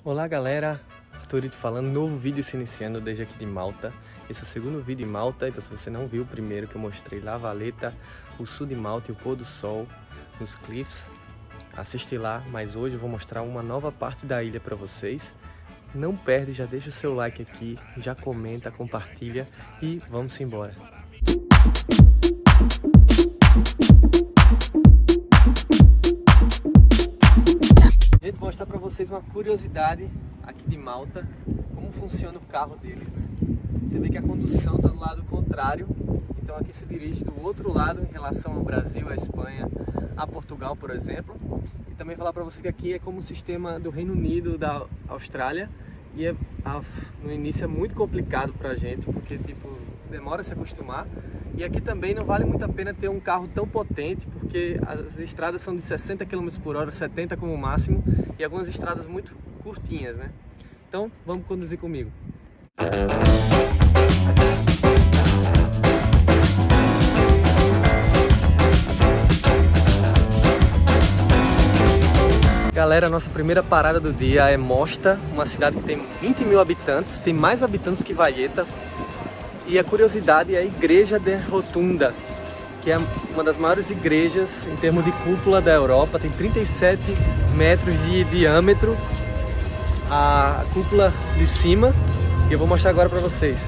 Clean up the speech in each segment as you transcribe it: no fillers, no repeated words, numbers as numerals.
Olá galera, Arthurito falando, novo vídeo se iniciando desde aqui de Malta. Esse é o segundo vídeo em Malta, então se você não viu o primeiro que eu mostrei La Valletta, o sul de Malta e o pôr do sol nos cliffs, assiste lá, mas hoje eu vou mostrar uma nova parte da ilha para vocês. Não perde, já deixa o seu like aqui, já comenta, compartilha e vamos embora. Gente, vou mostrar para vocês uma curiosidade aqui de Malta, como funciona o carro deles, né? Você vê que a condução está do lado contrário, então aqui se dirige do outro lado em relação ao Brasil, à Espanha, a Portugal, por exemplo. E também falar para você que aqui é como o sistema do Reino Unido, da Austrália, e no início é muito complicado para a gente, porque demora a se acostumar. E aqui também não vale muito a pena ter um carro tão potente, porque as estradas são de 60 km por hora, 70 como máximo, e algumas estradas muito curtinhas, né? Então, vamos conduzir comigo. Galera, nossa primeira parada do dia é Mosta, uma cidade que tem 20 mil habitantes, tem mais habitantes que Valletta. E a curiosidade é a Igreja de Rotunda, que é uma das maiores igrejas em termos de cúpula da Europa, tem 37 metros de diâmetro a cúpula de cima, e eu vou mostrar agora para vocês.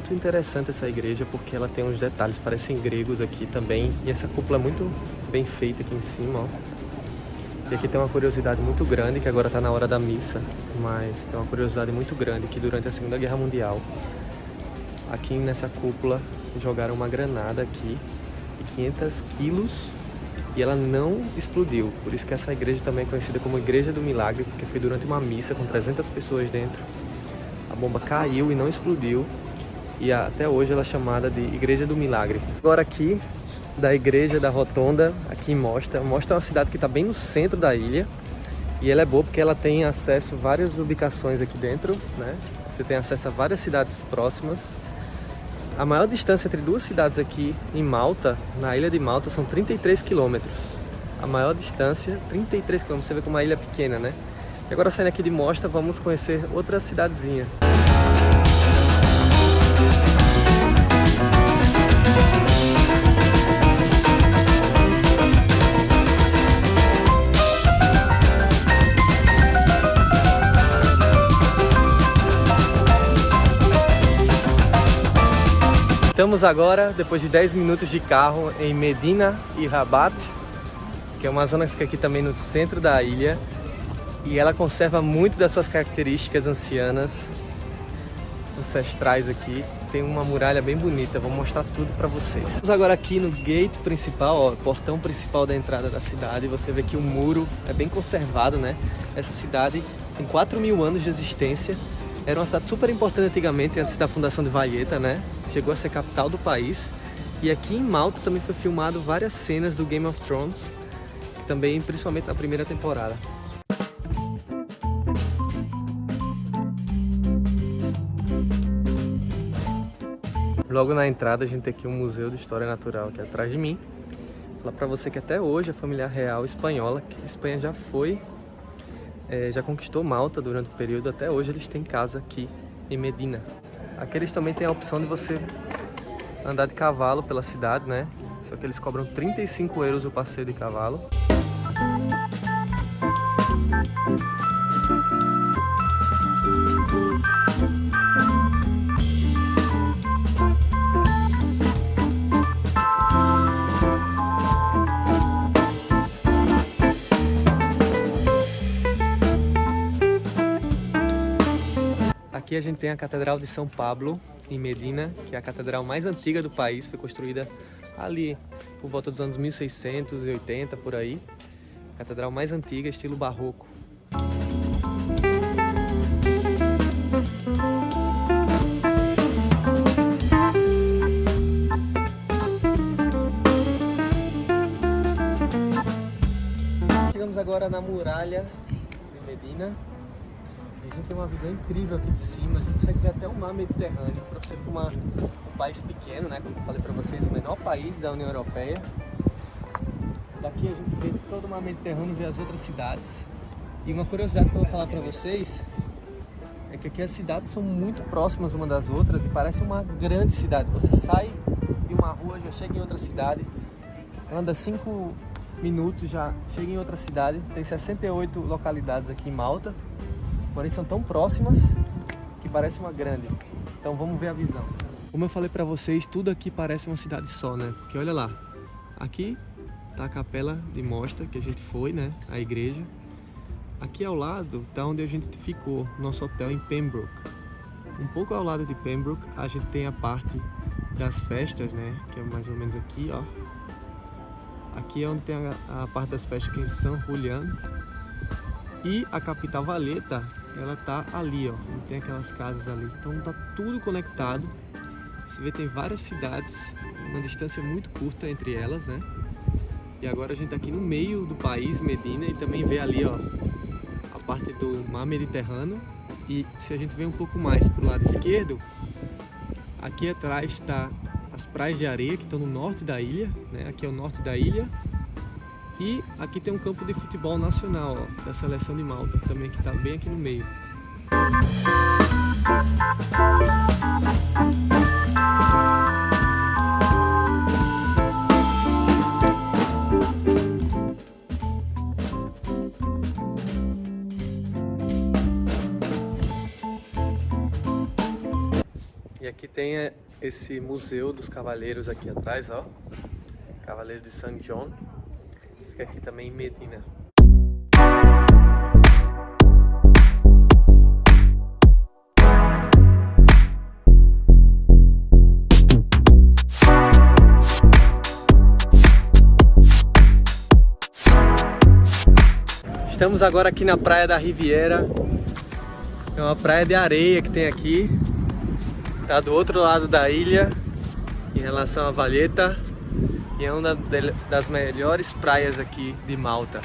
Interessante essa igreja porque ela tem uns detalhes, parecem gregos aqui também, e essa cúpula é muito bem feita aqui em cima, ó. E aqui tem uma curiosidade muito grande, que agora está na hora da missa, mas tem uma curiosidade muito grande que durante a Segunda Guerra Mundial, aqui nessa cúpula jogaram uma granada aqui de 500 quilos e ela não explodiu, por isso que essa igreja também é conhecida como Igreja do Milagre, porque foi durante uma missa com 300 pessoas dentro, a bomba caiu e não explodiu. E até hoje ela é chamada de Igreja do Milagre. Agora aqui, da Igreja da Rotunda, aqui em Mosta. Mosta é uma cidade que está bem no centro da ilha. E ela é boa porque ela tem acesso a várias ubicações aqui dentro, né? Você tem acesso a várias cidades próximas. A maior distância entre duas cidades aqui em Malta, na ilha de Malta, são 33 quilômetros. A maior distância, 33 quilômetros. Você vê como uma ilha pequena, né? E agora saindo aqui de Mosta, vamos conhecer outra cidadezinha. Estamos agora, depois de 10 minutos de carro, em Medina e Rabat, que é uma zona que fica aqui também no centro da ilha, e ela conserva muito das suas características ancianas, ancestrais aqui. Tem uma muralha bem bonita, vou mostrar tudo para vocês. Estamos agora aqui no gate principal, ó, portão principal da entrada da cidade. Você vê que o muro é bem conservado, né? Essa cidade tem 4.000 anos de existência. Era uma cidade super importante antigamente, antes da fundação de Valletta, né? Chegou a ser capital do país. E aqui em Malta também foi filmado várias cenas do Game of Thrones, também principalmente na primeira temporada. Logo na entrada a gente tem aqui um museu de história natural aqui atrás de mim. Vou falar pra você que até hoje a família real espanhola, que a Espanha já foi, já conquistou Malta durante o período, até hoje eles têm casa aqui em Medina. Aqui eles também têm a opção de você andar de cavalo pela cidade, né? Só que eles cobram 35 euros o passeio de cavalo. Aqui a gente tem a Catedral de São Pablo, em Medina, que é a catedral mais antiga do país, foi construída ali por volta dos anos 1680, por aí. Catedral mais antiga, estilo barroco. na muralha de Medina. A gente tem uma visão incrível aqui de cima, a gente consegue ver até o mar Mediterrâneo, para você como um país pequeno, né? Como eu falei para vocês, o menor país da União Europeia. Daqui a gente vê todo o mar Mediterrâneo, vê as outras cidades. E uma curiosidade que eu vou falar para vocês é que aqui as cidades são muito próximas uma das outras e parece uma grande cidade. Você sai de uma rua, já chega em outra cidade, anda 5 minutos, já chega em outra cidade. Tem 68 localidades aqui em Malta, porém são tão próximas que parece uma grande. Então vamos ver a visão. Como eu falei para vocês, tudo aqui parece uma cidade só, né? Porque olha lá, aqui tá a capela de Mostra que a gente foi, né? A igreja. Aqui ao lado tá onde a gente ficou, nosso hotel em Pembroke. Um pouco ao lado de Pembroke a gente tem a parte das festas, né? Que é mais ou menos aqui, ó. Aqui é onde tem a parte das festas aqui em São Julián. E a capital Valletta, ela tá ali, ó. Tem aquelas casas ali. Então tá tudo conectado. Você vê, tem várias cidades, uma distância muito curta entre elas, né? E agora a gente tá aqui no meio do país, Medina, e também vê ali, ó, a parte do mar Mediterrâneo. E se a gente vê um pouco mais pro lado esquerdo, aqui atrás está as praias de areia que estão no norte da ilha, né? Aqui é o norte da ilha. E aqui tem um campo de futebol nacional, ó, da seleção de Malta, também que está bem aqui no meio. E aqui tem esse museu dos cavaleiros aqui atrás, ó. Cavaleiro de St. John. Fica aqui também em Medina. Estamos agora aqui na praia da Riviera. É uma praia de areia que tem aqui. Tá do outro lado da ilha, em relação a Valletta. E é uma das melhores praias aqui de Malta.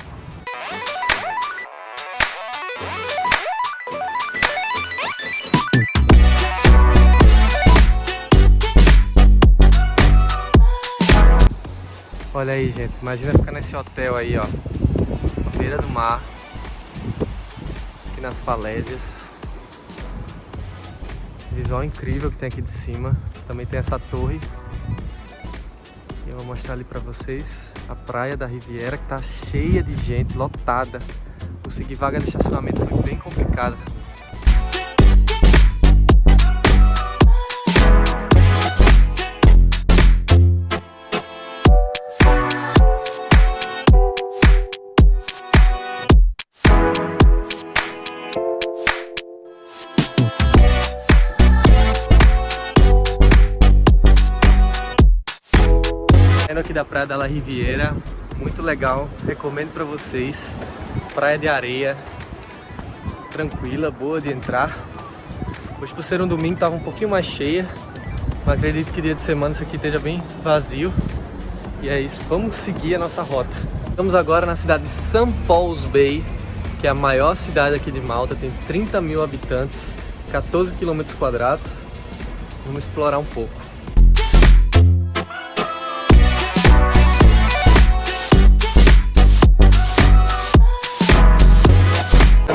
Olha aí, gente, imagina ficar nesse hotel aí, ó, à beira do mar, aqui nas falésias. Visual incrível que tem aqui de cima. Também tem essa torre. Eu vou mostrar ali pra vocês a praia da Riviera, que tá cheia de gente, lotada. Conseguir vaga de estacionamento foi bem complicado. Aqui da praia da La Riviera, muito legal, recomendo para vocês. Praia de areia, tranquila, boa de entrar. Hoje, por ser um domingo, estava um pouquinho mais cheia, mas acredito que dia de semana isso aqui esteja bem vazio. E é isso, vamos seguir a nossa rota. Estamos agora na cidade de St. Paul's Bay, que é a maior cidade aqui de Malta, tem 30 mil habitantes, 14 km². Vamos explorar um pouco.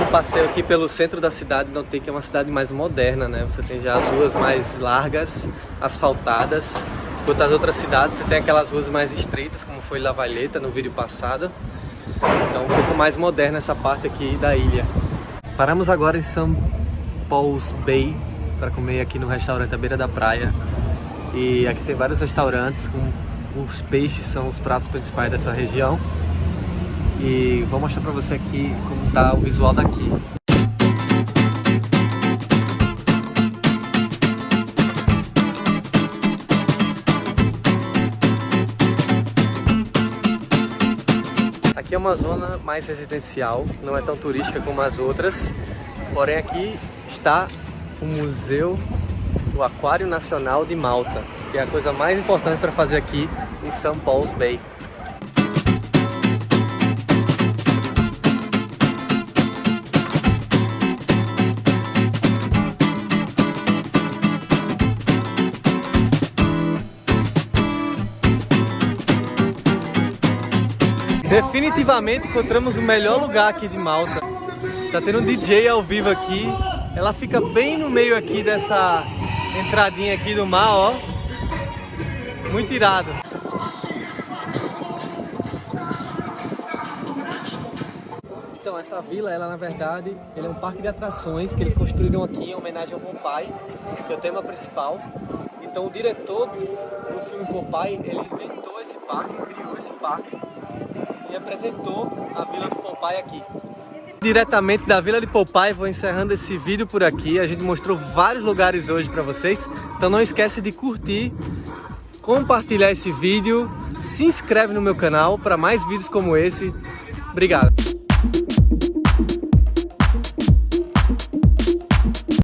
Passeio aqui pelo centro da cidade, notei que é uma cidade mais moderna, né? Você tem já as ruas mais largas, asfaltadas, enquanto as outras cidades você tem aquelas ruas mais estreitas, como foi La Valletta no vídeo passado. Então um pouco mais moderna essa parte aqui da ilha. Paramos agora em St. Paul's Bay para comer aqui no restaurante à beira da praia. E aqui tem vários restaurantes, com os peixes são os pratos principais dessa região. E vou mostrar pra você aqui como tá o visual daqui. Aqui é uma zona mais residencial, não é tão turística como as outras. Porém aqui está o Museu do Aquário Nacional de Malta, que é a coisa mais importante para fazer aqui em St. Paul's Bay. Definitivamente encontramos o melhor lugar aqui de Malta. Tá tendo um DJ ao vivo aqui. Ela fica bem no meio aqui dessa entradinha aqui do mar, ó. Muito irado. Então, essa vila, ela na verdade, ele é um parque de atrações que eles construíram aqui em homenagem ao Popeye, que é o tema principal. Então, o diretor do filme Popeye, ele inventou esse parque, criou esse parque e apresentou a vila do Popeye aqui. Diretamente da Vila de Popeye, vou encerrando esse vídeo por aqui. A gente mostrou vários lugares hoje para vocês, então não esquece de curtir, compartilhar esse vídeo, se inscreve no meu canal para mais vídeos como esse. Obrigado!